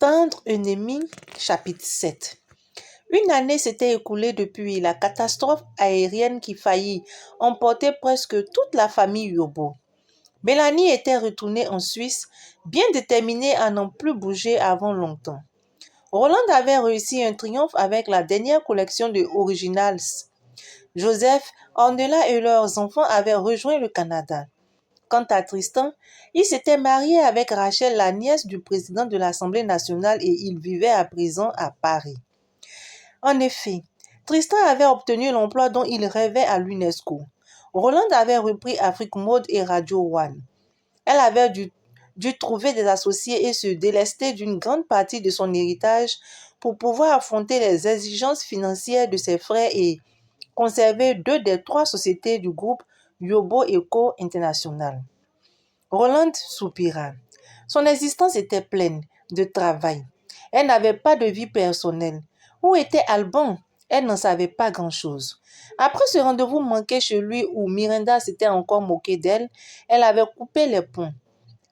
Tendre ennemi, chapitre 7. Une année s'était écoulée depuis la catastrophe aérienne qui faillit emporter presque toute la famille Yobo. Mélanie était retournée en Suisse, bien déterminée à n'en plus bouger avant longtemps. Roland avait réussi un triomphe avec la dernière collection de Originals. Joseph, Ornella et leurs enfants avaient rejoint le Canada. Quant à Tristan, il s'était marié avec Rachel, la nièce du président de l'Assemblée nationale, et il vivait à présent à Paris. En effet, Tristan avait obtenu l'emploi dont il rêvait à l'UNESCO. Roland avait repris Afrique Mode et Radio One. Elle avait dû trouver des associés et se délester d'une grande partie de son héritage pour pouvoir affronter les exigences financières de ses frères et conserver 2 des 3 sociétés du groupe Yobo Eco International. Roland soupira. Son existence était pleine de travail. Elle n'avait pas de vie personnelle. Où était Alban? Elle n'en savait pas grand-chose. Après ce rendez-vous manqué chez lui où Miranda s'était encore moquée d'elle, elle avait coupé les ponts.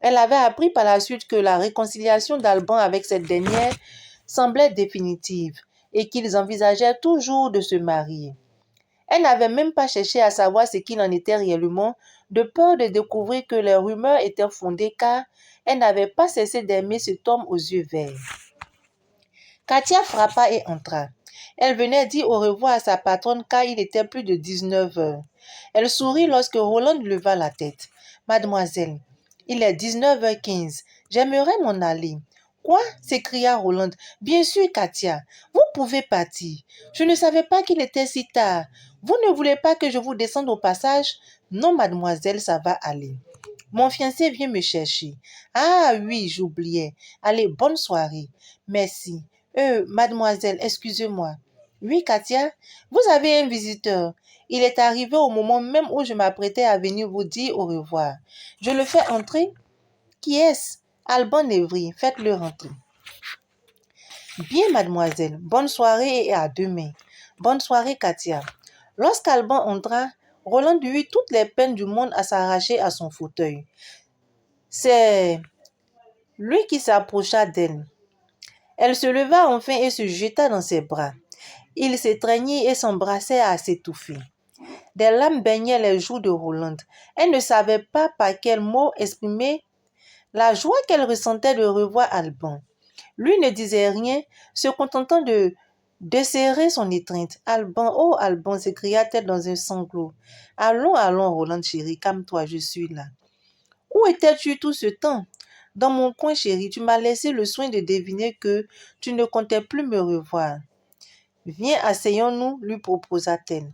Elle avait appris par la suite que la réconciliation d'Alban avec cette dernière semblait définitive et qu'ils envisageaient toujours de se marier. Elle n'avait même pas cherché à savoir ce qu'il en était réellement, de peur de découvrir que les rumeurs étaient fondées car elle n'avait pas cessé d'aimer cet homme aux yeux verts. Katia frappa et entra. Elle venait dire au revoir à sa patronne car il était plus de 19 heures. Elle sourit lorsque Roland leva la tête. « Mademoiselle, il est 19h15. J'aimerais m'en aller. » « Quoi ?» s'écria Roland. « Bien sûr, Katia. Vous pouvez partir. Je ne savais pas qu'il était si tard. Vous ne voulez pas que je vous descende au passage? » « Non, mademoiselle, ça va aller. Mon fiancé vient me chercher. »« Ah oui, j'oubliais. Allez, bonne soirée. »« Merci. Mademoiselle, excusez-moi. »« Oui, Katia, vous avez un visiteur. Il est arrivé au moment même où je m'apprêtais à venir vous dire au revoir. Je le fais entrer? » « Qui est-ce? » ?»« Alban Évry. Faites-le rentrer. »« Bien, mademoiselle. Bonne soirée et à demain. »« Bonne soirée, Katia. » Lorsqu'Alban entra, Roland eut toutes les peines du monde à s'arracher à son fauteuil. C'est lui qui s'approcha d'elle. Elle se leva enfin et se jeta dans ses bras. Ils s'étreignirent et s'embrassèrent à s'étouffer. Des larmes baignaient les joues de Roland. Elle ne savait pas par quels mots exprimer la joie qu'elle ressentait de revoir Alban. Lui ne disait rien, se contentant de desserrer son étreinte. « Alban, oh Alban !» s'écria-t-elle dans un sanglot. « Allons, allons, Roland chéri, calme-toi, je suis là. »« Où étais-tu tout ce temps? » ?»« Dans mon coin, chéri, tu m'as laissé le soin de deviner que tu ne comptais plus me revoir. »« Viens, asseyons-nous, lui proposa-t-elle.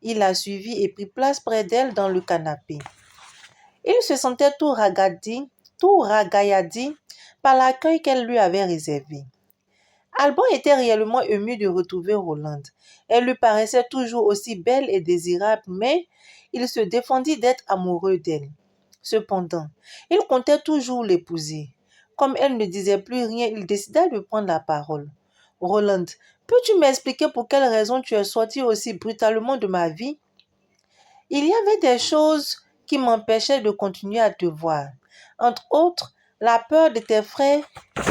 Il la suivit et prit place près d'elle dans le canapé. Il se sentait tout ragaillardi par l'accueil qu'elle lui avait réservé. Alban était réellement ému de retrouver Roland. Elle lui paraissait toujours aussi belle et désirable, mais il se défendit d'être amoureux d'elle. Cependant, il comptait toujours l'épouser. Comme elle ne disait plus rien, il décida de prendre la parole. « Roland, peux-tu m'expliquer pour quelle raison tu es sorti aussi brutalement de ma vie? Il y avait des choses qui m'empêchaient de continuer à te voir. Entre autres, la peur de tes frères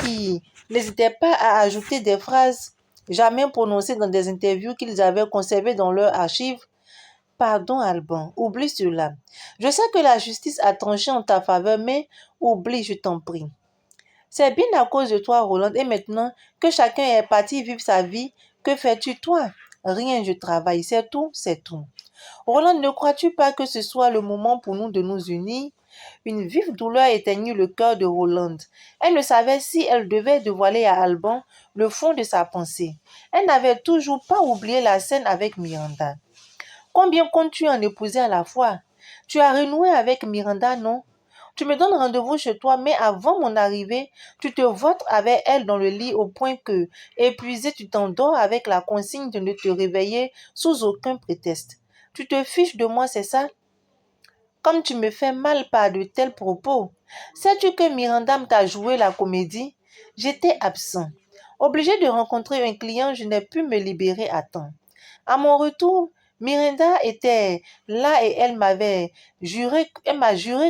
qui n'hésitaient pas à ajouter des phrases jamais prononcées dans des interviews qu'ils avaient conservées dans leurs archives. Pardon, Alban, oublie cela. Je sais que la justice a tranché en ta faveur, mais oublie, je t'en prie. C'est bien à cause de toi, Roland, et maintenant que chacun est parti vivre sa vie, que fais-tu toi? Rien, je travaille, c'est tout, c'est tout. Roland, ne crois-tu pas que ce soit le moment pour nous de nous unir? Une vive douleur éteignit le cœur de Roland. Elle ne savait si elle devait dévoiler à Alban le fond de sa pensée. Elle n'avait toujours pas oublié la scène avec Miranda. Combien comptes-tu en épouser à la fois? Tu as renoué avec Miranda, non? Tu me donnes rendez-vous chez toi, mais avant mon arrivée, tu te vautres avec elle dans le lit au point que, épuisé, tu t'endors avec la consigne de ne te réveiller sous aucun prétexte. Tu te fiches de moi, c'est ça? Comme tu me fais mal par de tels propos. Sais-tu que Miranda t'a joué la comédie? J'étais absent. Obligé de rencontrer un client, je n'ai pu me libérer à temps. À mon retour, Miranda était là et elle m'a juré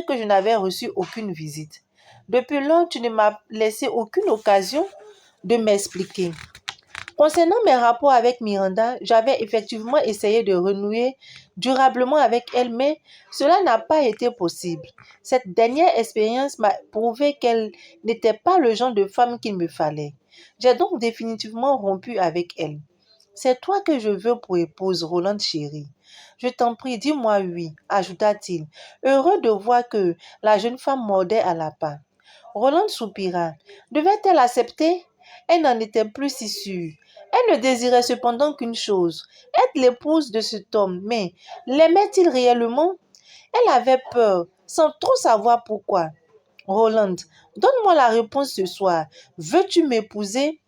que je n'avais reçu aucune visite. Depuis lors, tu ne m'as laissé aucune occasion de m'expliquer. Concernant mes rapports avec Miranda, j'avais effectivement essayé de renouer durablement avec elle, mais cela n'a pas été possible. Cette dernière expérience m'a prouvé qu'elle n'était pas le genre de femme qu'il me fallait. J'ai donc définitivement rompu avec elle. C'est toi que je veux pour épouse, Roland chérie. Je t'en prie, dis-moi oui, ajouta-t-il, heureux de voir que la jeune femme mordait à la part. Roland soupira. Devait-elle accepter? Elle n'en était plus si sûre. Elle ne désirait cependant qu'une chose, être l'épouse de cet homme. Mais l'aimait-il réellement? Elle avait peur, sans trop savoir pourquoi. Roland, donne-moi la réponse ce soir. Veux-tu m'épouser?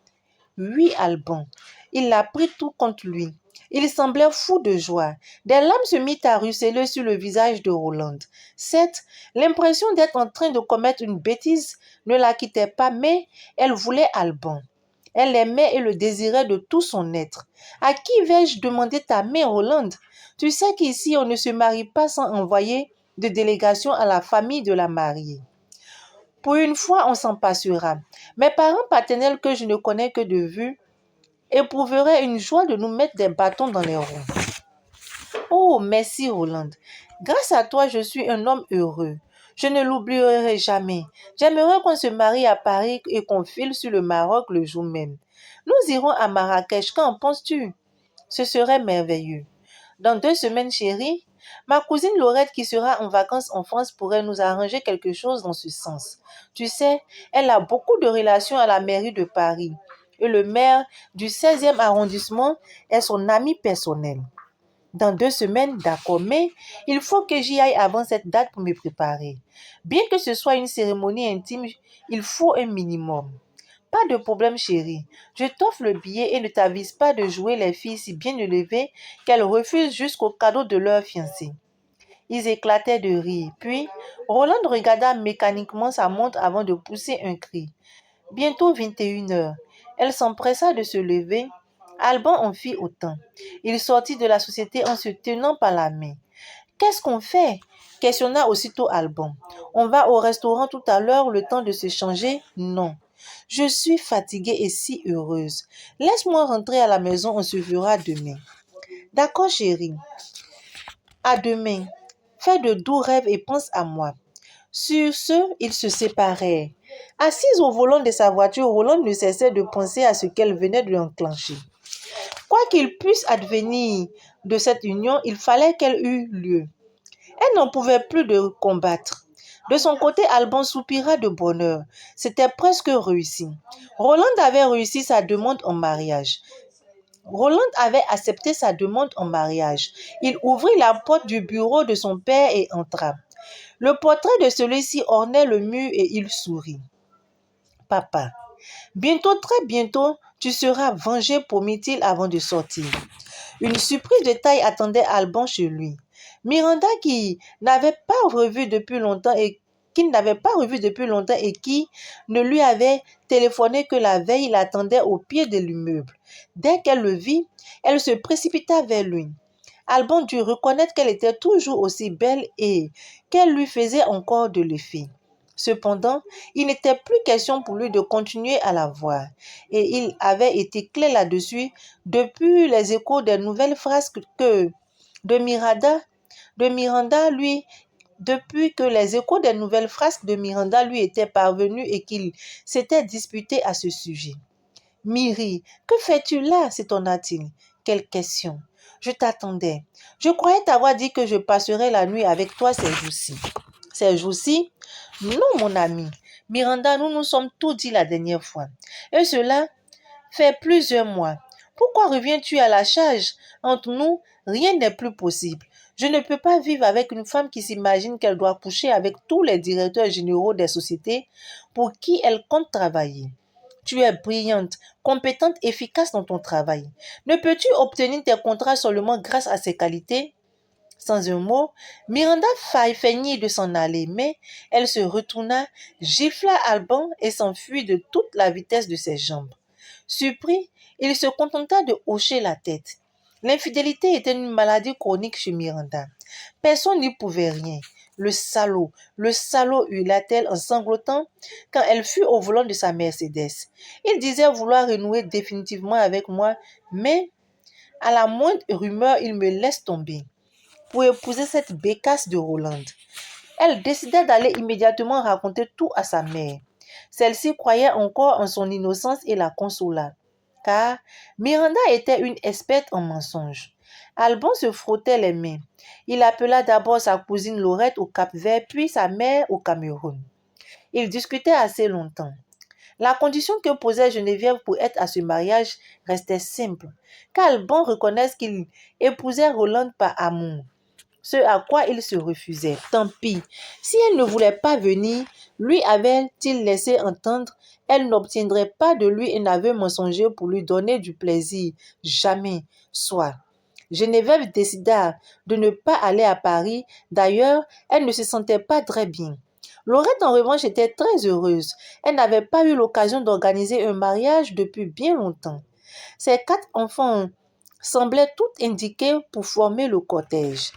Oui, Alban. Il a pris tout contre lui. Il semblait fou de joie. Des larmes se mirent à ruisseler sur le visage de Roland. Certes, l'impression d'être en train de commettre une bêtise ne la quittait pas, mais elle voulait Alban. Elle l'aimait et le désirait de tout son être. À qui vais-je demander ta main, Roland? Tu sais qu'ici, on ne se marie pas sans envoyer de délégation à la famille de la mariée. Pour une fois, on s'en passera. Mes parents paternels que je ne connais que de vue éprouveraient une joie de nous mettre des bâtons dans les roues. Oh, merci Roland. Grâce à toi, je suis un homme heureux. Je ne l'oublierai jamais. J'aimerais qu'on se marie à Paris et qu'on file sur le Maroc le jour même. Nous irons à Marrakech, qu'en penses-tu? Ce serait merveilleux. Dans 2 semaines, chérie, ma cousine Laurette qui sera en vacances en France pourrait nous arranger quelque chose dans ce sens. Tu sais, elle a beaucoup de relations à la mairie de Paris et le maire du 16e arrondissement est son ami personnel. Dans 2 semaines, d'accord, mais il faut que j'y aille avant cette date pour me préparer. Bien que ce soit une cérémonie intime, il faut un minimum. Pas de problème, chérie. Je t'offre le billet et ne t'avise pas de jouer les filles si bien élevées qu'elles refusent jusqu'au cadeau de leur fiancé. Ils éclataient de rire. Puis, Roland regarda mécaniquement sa montre avant de pousser un cri. Bientôt 21 heures. Elle s'empressa de se lever. Alban en fit autant. Il sortit de la société en se tenant par la main. Qu'est-ce qu'on fait? Questionna aussitôt Alban. On va au restaurant tout à l'heure, le temps de se changer? Non. Je suis fatiguée et si heureuse. Laisse-moi rentrer à la maison, on se verra demain. D'accord, chérie. À demain. Fais de doux rêves et pense à moi. Sur ce, ils se séparèrent. Assise au volant de sa voiture, Roland ne cessait de penser à ce qu'elle venait de lui enclencher. Quoi qu'il puisse advenir de cette union, il fallait qu'elle eût lieu. Elle n'en pouvait plus de combattre. De son côté, Alban soupira de bonheur. C'était presque réussi. Roland avait réussi sa demande en mariage. Roland avait accepté sa demande en mariage. Il ouvrit la porte du bureau de son père et entra. Le portrait de celui-ci ornait le mur et il sourit. Papa, bientôt, très bientôt, tu seras vengé, promit-il avant de sortir. Une surprise de taille attendait Alban chez lui. Miranda, qui n'avait pas revu depuis longtemps et qu'il n'avait pas revu depuis longtemps et qui ne lui avait téléphoné que la veille, l'attendait au pied de l'immeuble. Dès qu'elle le vit, elle se précipita vers lui. Alban dut reconnaître qu'elle était toujours aussi belle et qu'elle lui faisait encore de l'effet. Cependant, il n'était plus question pour lui de continuer à la voir, et il avait été clair là-dessus depuis les échos des nouvelles frasques depuis que les échos des nouvelles frasques de Miranda lui étaient parvenus et qu'il s'était disputé à ce sujet. Myri, que fais-tu là? S'étonna-t-il. Quelle question! Je t'attendais. Je croyais t'avoir dit que je passerais la nuit avec toi ces jours-ci. Ces jours-ci? Non, mon ami. Miranda, nous nous sommes tout dit la dernière fois. Et cela fait plusieurs mois. Pourquoi reviens-tu à la charge? Entre nous, rien n'est plus possible. Je ne peux pas vivre avec une femme qui s'imagine qu'elle doit coucher avec tous les directeurs généraux des sociétés pour qui elle compte travailler. Tu es brillante, compétente, efficace dans ton travail. Ne peux-tu obtenir tes contrats seulement grâce à ces qualités? Sans un mot, Miranda feignit de s'en aller, mais elle se retourna, gifla Alban et s'enfuit de toute la vitesse de ses jambes. Surpris, il se contenta de hocher la tête. L'infidélité était une maladie chronique chez Miranda. Personne n'y pouvait rien. le salaud, hurla-t-elle en sanglotant quand elle fut au volant de sa Mercedes. Il disait vouloir renouer définitivement avec moi, mais à la moindre rumeur, il me laisse tomber pour épouser cette bécasse de Rolande. Elle décida d'aller immédiatement raconter tout à sa mère. Celle-ci croyait encore en son innocence et la consola, car Miranda était une experte en mensonges. Alban se frottait les mains. Il appela d'abord sa cousine Laurette au Cap-Vert, puis sa mère au Cameroun. Ils discutaient assez longtemps. La condition que posait Geneviève pour être à ce mariage restait simple, qu'Alban reconnaisse qu'il épousait Rolande par amour, ce à quoi il se refusait. Tant pis, si elle ne voulait pas venir, lui avait-il laissé entendre, elle n'obtiendrait pas de lui un aveu mensonger pour lui donner du plaisir. Jamais. Soit. Geneviève décida de ne pas aller à Paris. D'ailleurs, elle ne se sentait pas très bien. Laurette, en revanche, était très heureuse. Elle n'avait pas eu l'occasion d'organiser un mariage depuis bien longtemps. Ses 4 enfants semblaient tout indiquer pour former le cortège.